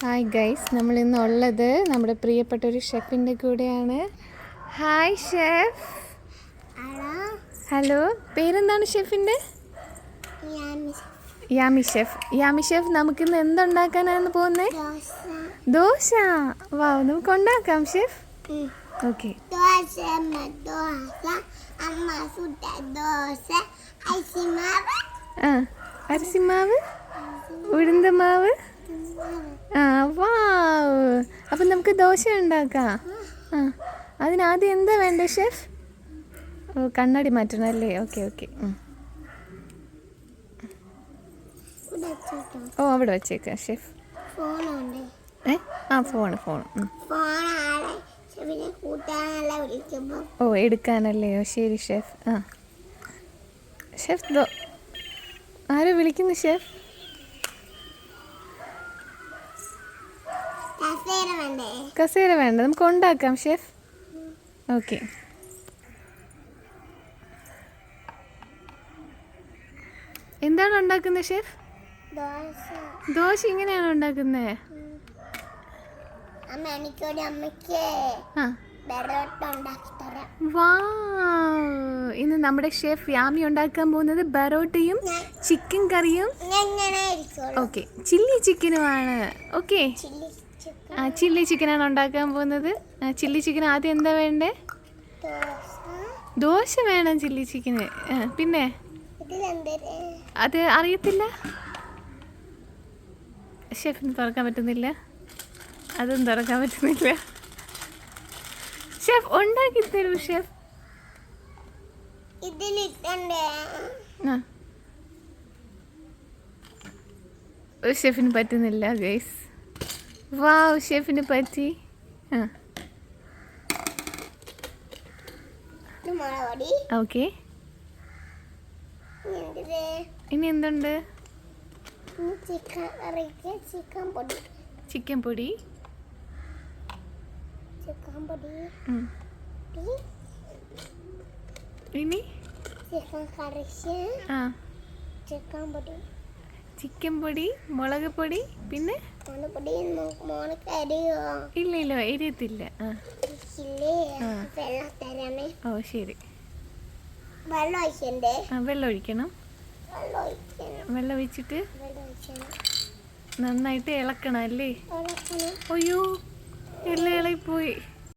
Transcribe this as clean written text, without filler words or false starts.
Hi guys, നമ്മൾ ഇന്നുള്ളത് നമ്മുടെ പ്രിയപ്പെട്ട ഒരു ഷെഫിൻ്റെ കൂടെയാണ്. Hi chef. ഹലോ, പേരെന്താണ് ഷെഫിൻ്റെ? യാമി ഷെഫ്. യാമി ഷെഫ്, നമുക്കിന്ന് എന്തുണ്ടാക്കാനാണ് പോകുന്നത്? ദോശ. വാവ്, നമുക്ക് ഉണ്ടാക്കാം ഷെഫ്. ഓക്കെ. അരിസിമാവ്, ഉഴുന്തമാവ്. വാവ്, അപ്പം നമുക്ക് ദോശ ഉണ്ടാക്കാം. അതിനാദ്യം എന്താ വേണ്ടേ ഷെഫ്? കണ്ണാടി മാറ്റണം അല്ലേ? Okay okay. അവിടെ വെച്ചേക്കാം ഷെഫ്. ഫോൺ എടുക്കാനല്ലേ? ശരി ഷെഫ്. ഷെഫ്, ആരോ വിളിക്കുന്നു ഷെഫ്. കസേര വേണ്ട, നമുക്ക് ഉണ്ടാക്കാം ഷെഫ്. ഓക്കെ. എന്താണ് ഉണ്ടാക്കുന്നത് ഷെഫ്? ദോശ ഇങ്ങനെയാണോ ഉണ്ടാക്കുന്നത്? ഇന്ന് നമ്മുടെ ഷെഫ് യാമി ഉണ്ടാക്കാൻ പോകുന്നത് ബറോട്ടയും ചിക്കൻ കറിയും. ഓക്കെ, ചില്ലി ചിക്കനുമാണ്. ഓക്കെ, ചില്ലി ചിക്കനാണ് ഉണ്ടാക്കാൻ പോകുന്നത്. ചില്ലി ചിക്കൻ ആദ്യം എന്താ വേണ്ടേ? ദോശ വേണം ചില്ലി ചിക്കന്. പിന്നെ അത് അറിയത്തില്ല ഷെഫിന് തുറക്കാൻ പറ്റുന്നില്ല. അതും തുറക്കാൻ പറ്റുന്നില്ല. ഷെഫ് ഉണ്ടാക്കി തരൂ ഷെഫ്. ഷെഫിന് പറ്റുന്നില്ല ഗൈസ്. വാവ്, ഷെഫിന് പറ്റി. ഓക്കെ, ഇനി എന്തുണ്ട്? ചിക്കൻ പൊടി. ഇനി ചിക്കൻ പൊടി, മുളക് പൊടി, പിന്നെ ഇല്ല എരിയത്തില്ല. ഓ ശരി. വെള്ളം ഒഴിക്കണം. വെള്ളം ഒഴിച്ചിട്ട് നന്നായിട്ട് ഇളക്കണം അല്ലേ? അയ്യോ, എല്ലാം ഇളകിപ്പോയി.